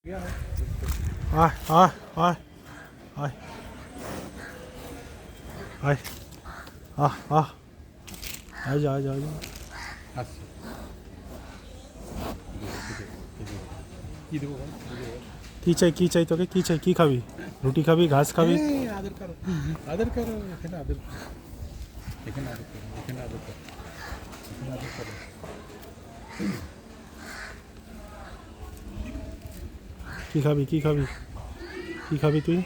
আয় আয় আয় আয় আয় আয় যা আয় যা আয় যা আচ্ছা কি দেবো কি চাই তোকে কি চাই কি খাবি রুটি খাবি ঘাস খাবি আদর করো আদর করো এখানে আদর করো এখানে আদর করো এখানে আদর করো এখানে আদর করো কি খাবি কি খাবি কি খাবি তুই